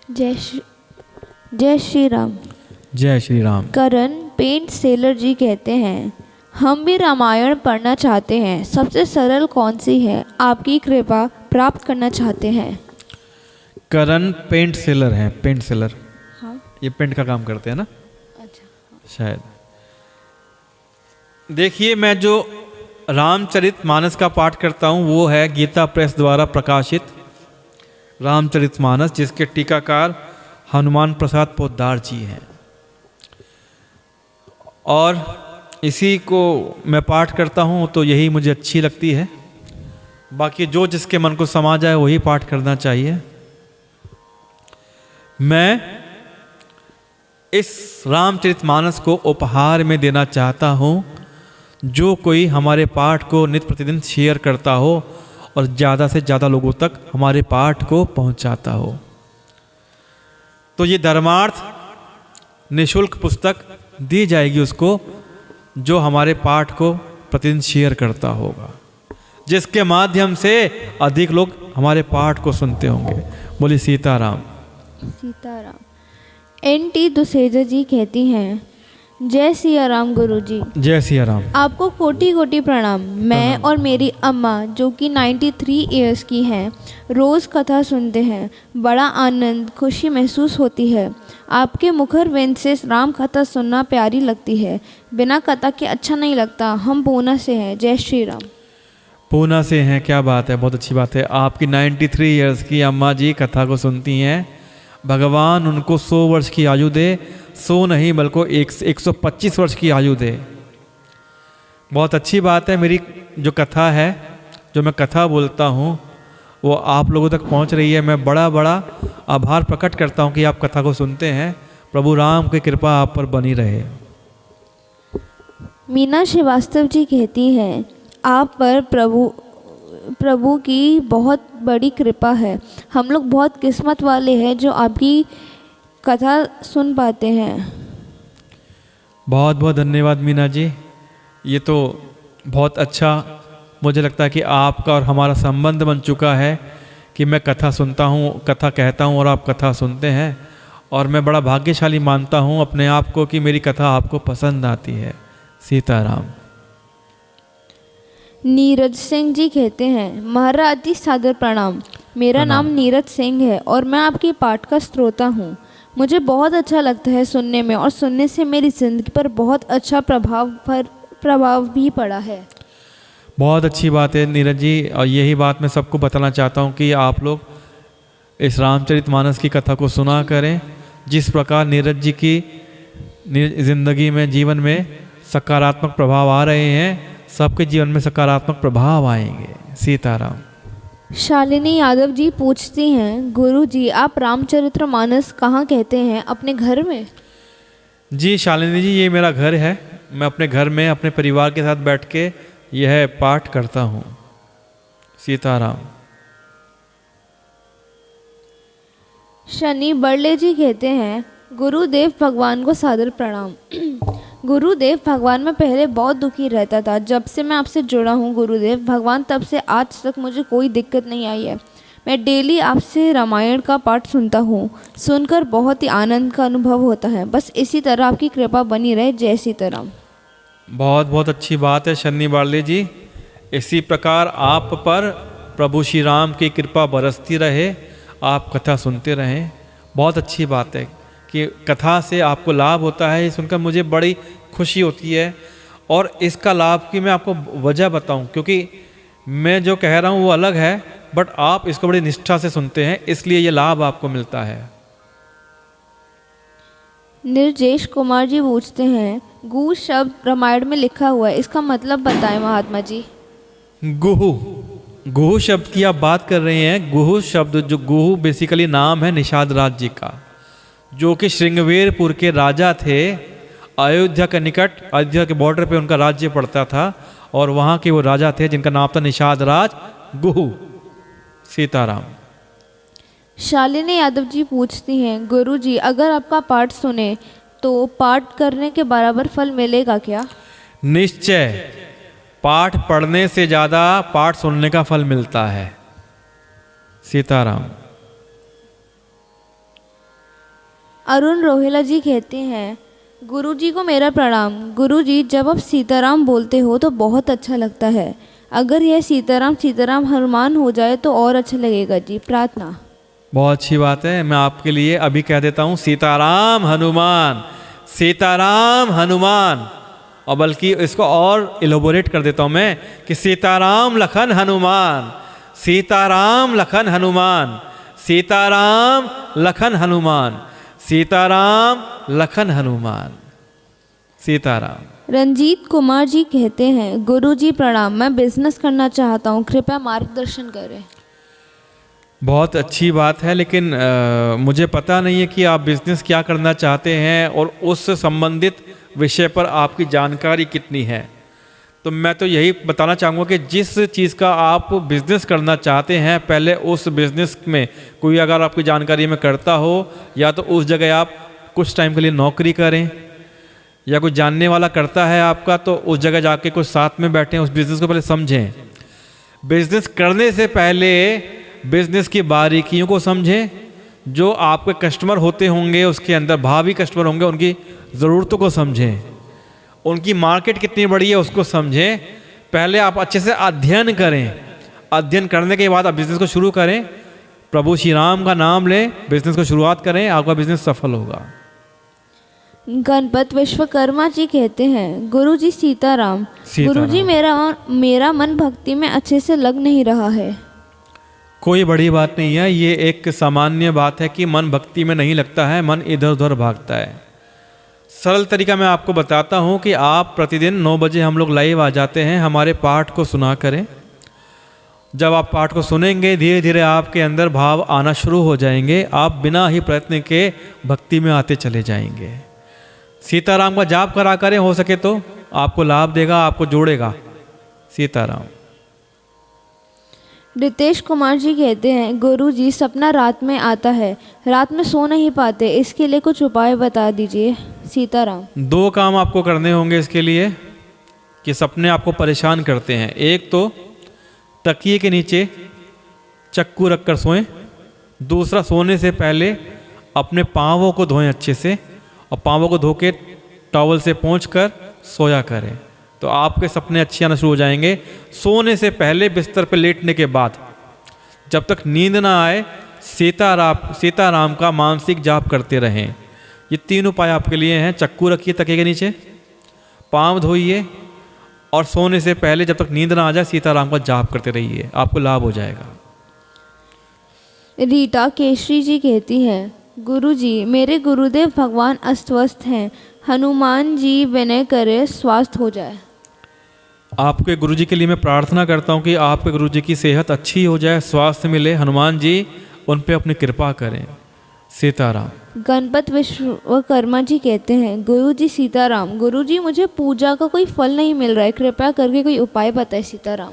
जय श्री राम। जय श्री राम। करण paint seller जी कहते हैं, हम भी रामायण पढ़ना चाहते हैं, सबसे सरल कौन सी है? आपकी कृपा प्राप्त करना चाहते हैं। करण पेंट सेलर हैं, पेंट सेलर। हाँ, ये पेंट का काम करते हैं ना? अच्छा। शायद। देखिए, मैं जो रामचरितमानस का पाठ करता हूँ वो है गीता प्रेस द्वारा प्रकाशित रामचरितमानस, जिसके टीकाकार हनुमान प्रसाद पोद्दार जी हैं। और इसी को मैं पाठ करता हूँ तो यही मुझे अच्छी लगती है। बाकी जो जिसके मन को समा जाए वही पाठ करना चाहिए। मैं इस रामचरितमानस को उपहार में देना चाहता हूँ। जो कोई हमारे पाठ को नित्य प्रतिदिन शेयर करता हो और ज़्यादा से ज़्यादा लोगों तक हमारे पाठ को पहुँचाता हो, तो ये धर्मार्थ निःशुल्क पुस्तक दी जाएगी उसको जो हमारे पाठ को प्रतिदिन शेयर करता होगा, जिसके माध्यम से अधिक लोग हमारे पाठ को सुनते होंगे। बोलिए सीताराम। सीताराम। NT दुसेजा जी कहती हैं, जय सिया राम गुरु जी। जय सिया राम। आपको कोटि कोटि प्रणाम। मैं और मेरी अम्मा जो कि 93 इयर्स की हैं, रोज़ कथा सुनते हैं। बड़ा आनंद खुशी महसूस होती है। आपके मुखर वेद से राम कथा सुनना प्यारी लगती है। बिना कथा के अच्छा नहीं लगता। हम पूना से हैं। जय श्री राम। पूना से हैं, क्या बात है, बहुत अच्छी बात है। आपकी 93 इयर्स की अम्मा जी कथा को सुनती हैं। भगवान उनको 100 वर्ष की आयु दे, 100 नहीं बल्कि 125 वर्ष की आयु दे। बहुत अच्छी बात है। मेरी जो कथा है, जो मैं कथा बोलता हूँ, वो आप लोगों तक पहुँच रही है। मैं बड़ा बड़ा आभार प्रकट करता हूँ कि आप कथा को सुनते हैं। प्रभु राम की कृपा आप पर बनी रहे। मीना श्रीवास्तव जी कहती हैं, आप पर प्रभु की बहुत बड़ी कृपा है। हम लोग बहुत किस्मत वाले हैं जो आपकी कथा सुन पाते हैं। बहुत बहुत धन्यवाद मीना जी। ये तो बहुत अच्छा मुझे लगता है कि आपका और हमारा संबंध बन चुका है कि मैं कथा सुनता हूँ, कथा कहता हूँ और आप कथा सुनते हैं। और मैं बड़ा भाग्यशाली मानता हूँ अपने आप को कि मेरी कथा आपको पसंद आती है। सीताराम। नीरज सिंह जी कहते हैं, महाराज जी सादर प्रणाम। मेरा नाम नीरज सिंह है और मैं आपके पाठ का श्रोता हूँ। मुझे बहुत अच्छा लगता है सुनने में, और सुनने से मेरी ज़िंदगी पर बहुत अच्छा प्रभाव भी पड़ा है। बहुत अच्छी बात है नीरज जी, और यही बात मैं सबको बताना चाहता हूँ कि आप लोग इस रामचरितमानस की कथा को सुना करें। जिस प्रकार नीरज जी की ज़िंदगी में, जीवन में सकारात्मक प्रभाव आ रहे हैं, सबके जीवन में सकारात्मक प्रभाव आएंगे। सीताराम। शालिनी यादव जी पूछती हैं, गुरु जी आप रामचरितमानस कहाँ कहते हैं? अपने घर में? जी शालिनी जी, ये मेरा घर है। मैं अपने घर में अपने परिवार के साथ बैठ के यह पाठ करता हूँ। सीताराम। शनि बड़ले जी कहते हैं, गुरुदेव भगवान को सादर प्रणाम। गुरुदेव भगवान मैं पहले बहुत दुखी रहता था। जब से मैं आपसे जुड़ा हूँ गुरुदेव भगवान, तब से आज तक मुझे कोई दिक्कत नहीं आई है। मैं डेली आपसे रामायण का पाठ सुनता हूँ। सुनकर बहुत ही आनंद का अनुभव होता है। बस इसी तरह आपकी कृपा बनी रहे। जय सीताराम। बहुत बहुत अच्छी बात है शनि बाड़ले जी। इसी प्रकार आप पर प्रभु श्री राम की कृपा बरसती रहे, आप कथा सुनते रहें। बहुत अच्छी बात है कि कथा से आपको लाभ होता है। ये सुनकर मुझे बड़ी खुशी होती है। और इसका लाभ की मैं आपको वजह बताऊं, क्योंकि मैं जो कह रहा हूं वो अलग है, बट आप इसको बड़ी निष्ठा से सुनते हैं, इसलिए ये लाभ आपको मिलता है। निर्जेश कुमार जी पूछते हैं, गु शब्द रामायण में लिखा हुआ है, इसका मतलब बताएं महात्मा जी। गुहु, गुहु शब्द की आप बात कर रहे हैं। गुहु शब्द, जो गुहु बेसिकली नाम है निषाद राज जी का, जो कि श्रृंगवेरपुर के राजा थे। अयोध्या के निकट, अयोध्या के बॉर्डर पे उनका राज्य पड़ता था, और वहाँ के वो राजा थे जिनका नाम था निषाद राज गुहु। सीताराम। शालिनी यादव जी पूछती हैं, गुरु जी अगर आपका पाठ सुने तो पाठ करने के बराबर फल मिलेगा क्या? निश्चय, पाठ पढ़ने से ज़्यादा पाठ सुनने का फल मिलता है। सीताराम। अरुण रोहिला जी कहते हैं, गुरुजी को मेरा प्रणाम। गुरुजी, जब आप सीताराम बोलते हो तो बहुत अच्छा लगता है। अगर यह सीताराम सीताराम हनुमान हो जाए तो और अच्छा लगेगा जी। प्रार्थना। बहुत अच्छी बात है। मैं आपके लिए अभी कह देता हूँ सीताराम हनुमान, सीताराम हनुमान, और बल्कि इसको और इलोबोरेट कर देता हूँ मैं कि सीताराम लखन हनुमान, सीताराम लखन हनुमान, सीताराम लखन हनुमान, सीताराम लखन हनुमान, सीताराम। रंजीत कुमार जी कहते हैं, गुरुजी प्रणाम, मैं बिजनेस करना चाहता हूँ, कृपया मार्गदर्शन करें। बहुत अच्छी बात है, लेकिन मुझे पता नहीं है कि आप बिजनेस क्या करना चाहते हैं और उस संबंधित विषय पर आपकी जानकारी कितनी है। तो मैं तो यही बताना चाहूँगा कि जिस चीज़ का आप बिज़नेस करना चाहते हैं, पहले उस बिज़नेस में कोई अगर आपकी जानकारी में करता हो, या तो उस जगह आप कुछ टाइम के लिए नौकरी करें, या कोई जानने वाला करता है आपका, तो उस जगह जाके कुछ साथ में बैठें, उस बिज़नेस को पहले समझें। बिज़नेस करने से पहले बिज़नेस की बारीकियों को समझें। जो आपके कस्टमर होते होंगे, उसके अंदर भावी कस्टमर होंगे, उनकी ज़रूरतों को समझें, उनकी मार्केट कितनी बड़ी है उसको समझें। पहले आप अच्छे से अध्ययन करें, अध्ययन करने के बाद आप बिज़नेस को शुरू करें। प्रभु श्री राम का नाम लें, बिज़नेस को शुरुआत करें, आपका बिज़नेस सफल होगा। गणपत विश्वकर्मा जी कहते हैं, गुरुजी सीताराम। गुरुजी, मेरा मन भक्ति में अच्छे से लग नहीं रहा है। कोई बड़ी बात नहीं है, ये एक सामान्य बात है कि मन भक्ति में नहीं लगता है, मन इधर उधर भागता है। सरल तरीका मैं आपको बताता हूँ कि आप प्रतिदिन 9 बजे हम लोग लाइव आ जाते हैं, हमारे पाठ को सुना करें। जब आप पाठ को सुनेंगे, धीरे धीरे आपके अंदर भाव आना शुरू हो जाएंगे, आप बिना ही प्रयत्न के भक्ति में आते चले जाएंगे। सीताराम का जाप करा करें, हो सके तो आपको लाभ देगा, आपको जोड़ेगा। सीताराम। रितेश कुमार जी कहते हैं, गुरुजी सपना रात में आता है, रात में सो नहीं पाते, इसके लिए कुछ उपाय बता दीजिए। सीताराम। 2 काम आपको करने होंगे इसके लिए कि सपने आपको परेशान करते हैं। एक तो तकिए के नीचे चक्कू रखकर सोएं। दूसरा, सोने से पहले अपने पाँवों को धोएं अच्छे से, और पाँवों को धो के टॉवल से पोंछकर सोया करें, तो आपके सपने अच्छे आना शुरू हो जाएंगे। सोने से पहले बिस्तर पर लेटने के बाद जब तक नींद ना आए, सीताराम का मानसिक जाप करते रहें। ये 3 उपाय आपके लिए हैं। चक्कू रखिए तकिए के नीचे, पाँव धोइए, और सोने से पहले जब तक नींद ना आ जाए सीताराम का जाप करते रहिए, आपको लाभ हो जाएगा। रीटा केशरी जी कहती हैं, गुरुजी, मेरे गुरुदेव भगवान अस्वस्थ हैं, हनुमान जी विनय करे स्वास्थ्य हो जाए। आपके गुरुजी के लिए मैं प्रार्थना करता हूँ कि आपके गुरुजी की सेहत अच्छी हो जाए, स्वास्थ्य मिले, हनुमान जी उन पे अपनी कृपा करें। सीताराम। गणपत विश्वकर्मा जी कहते हैं, गुरुजी सीताराम। गुरुजी, मुझे पूजा का कोई फल नहीं मिल रहा है, कृपया करके कोई उपाय बताएं। सीताराम।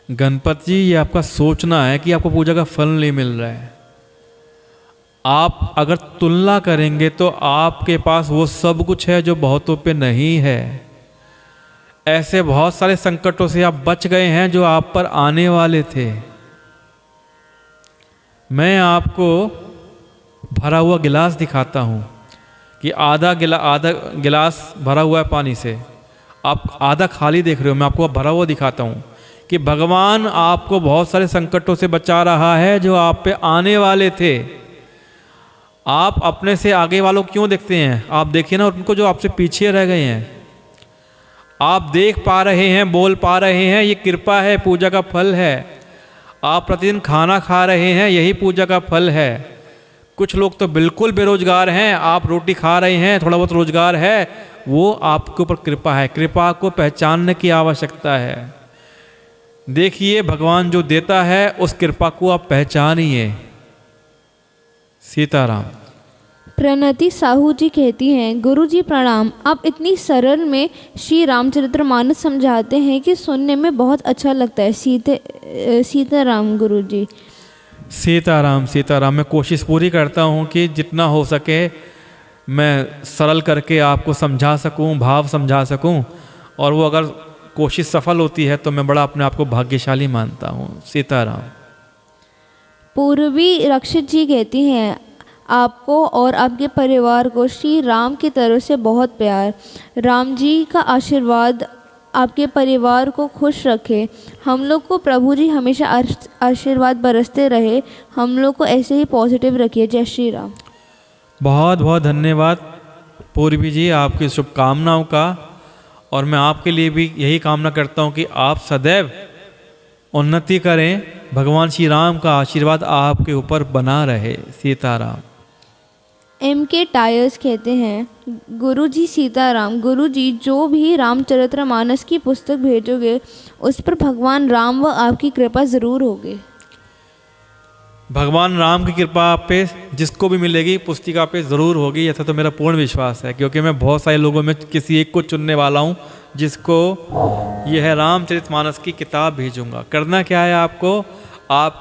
गणपत जी, ये आपका सोचना है कि आपको पूजा का फल नहीं मिल रहा है। आप अगर तुलना करेंगे तो आपके पास वो सब कुछ है जो बहुतों पे नहीं है। ऐसे बहुत सारे संकटों से आप बच गए हैं जो आप पर आने वाले थे। मैं आपको भरा हुआ गिलास दिखाता हूँ कि आधा गिलास भरा हुआ है पानी से, आप आधा खाली देख रहे हो। मैं आपको भरा हुआ दिखाता हूँ कि भगवान आपको बहुत सारे संकटों से बचा रहा है जो आप पे आने वाले थे। आप अपने से आगे वालों को क्यों देखते हैं? आप देखिए ना उनको जो आपसे पीछे रह गए हैं। आप देख पा रहे हैं, बोल पा रहे हैं, ये कृपा है, पूजा का फल है। आप प्रतिदिन खाना खा रहे हैं, यही पूजा का फल है। कुछ लोग तो बिल्कुल बेरोजगार हैं, आप रोटी खा रहे हैं, थोड़ा बहुत रोजगार है, वो आपके ऊपर कृपा है। कृपा को पहचानने की आवश्यकता है। देखिए भगवान जो देता है उस कृपा को आप पहचानिए। सीताराम। प्रणति साहू जी कहती हैं, गुरुजी प्रणाम। आप इतनी सरल में श्री रामचरितमानस समझाते हैं कि सुनने में बहुत अच्छा लगता है। सीताराम गुरुजी। सीताराम। सीताराम। मैं कोशिश पूरी करता हूँ कि जितना हो सके मैं सरल करके आपको समझा सकूँ, भाव समझा सकूँ, और वो अगर कोशिश सफल होती है तो मैं बड़ा अपने आप को भाग्यशाली मानता हूँ। सीताराम। पूर्वी रक्षित जी कहती हैं, आपको और आपके परिवार को श्री राम की तरफ से बहुत प्यार। राम जी का आशीर्वाद आपके परिवार को खुश रखे। हम लोग को प्रभु जी हमेशा आशीर्वाद बरसते रहे। हम लोग को ऐसे ही पॉजिटिव रखिए। जय श्री राम। बहुत बहुत धन्यवाद पूर्वी जी आपकी शुभकामनाओं का, और मैं आपके लिए भी यही कामना करता हूँ कि आप सदैव उन्नति करें। भगवान श्री राम का आशीर्वाद आपके ऊपर बना रहे। सीताराम। MK टायर्स कहते हैं, गुरुजी सीताराम। गुरुजी जो भी रामचरितमानस की पुस्तक भेजोगे उस पर भगवान राम व आपकी कृपा ज़रूर होगी। भगवान राम की कृपा आप पे जिसको भी मिलेगी पुस्तिका पे ज़रूर होगी, ऐसा तो मेरा पूर्ण विश्वास है, क्योंकि मैं बहुत सारे लोगों में किसी एक को चुनने वाला हूँ जिसको यह रामचरितमानस की किताब भेजूंगा। करना क्या है आपको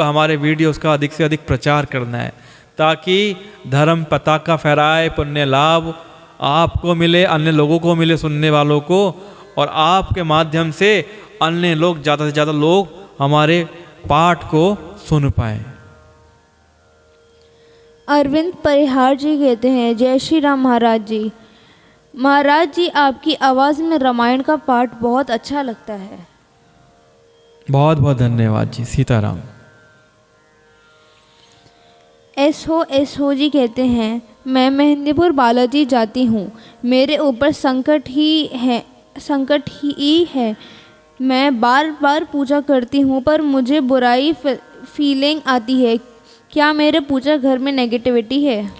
हमारे वीडियोस का अधिक से अधिक प्रचार करना है, ताकि धर्म पताका फहराए, पुण्य लाभ आपको मिले, अन्य लोगों को मिले, सुनने वालों को, और आपके माध्यम से अन्य लोग, ज़्यादा से ज़्यादा लोग हमारे पाठ को सुन पाएँ। अरविंद परिहार जी कहते हैं, जय श्री राम महाराज जी। महाराज जी आपकी आवाज़ में रामायण का पाठ बहुत अच्छा लगता है। बहुत बहुत धन्यवाद जी। सीताराम। एसहो जी कहते हैं, मैं मेहंदीपुर बालाजी जाती हूँ। मेरे ऊपर संकट ही है। मैं बार बार पूजा करती हूँ पर मुझे बुराई फीलिंग आती है। क्या मेरे पूजा घर में नेगेटिविटी है?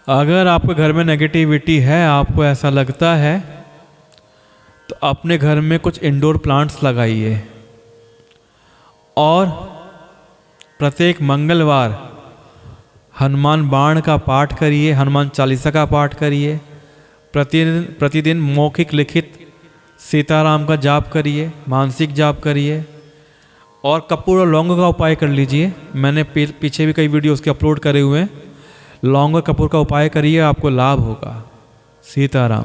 अगर आपके घर में नेगेटिविटी है, आपको ऐसा लगता है, तो अपने घर में कुछ इंडोर प्लांट्स लगाइए और प्रत्येक मंगलवार हनुमान बाण का पाठ करिए, हनुमान चालीसा का पाठ करिए। प्रतिदिन मौखिक लिखित सीताराम का जाप करिए, मानसिक जाप करिए, और कपूर और लौंग का उपाय कर लीजिए। मैंने पीछे भी कई वीडियो उसके अपलोड करे हुए हैं। लौंग और कपूर का उपाय करिए, आपको लाभ होगा। सीताराम।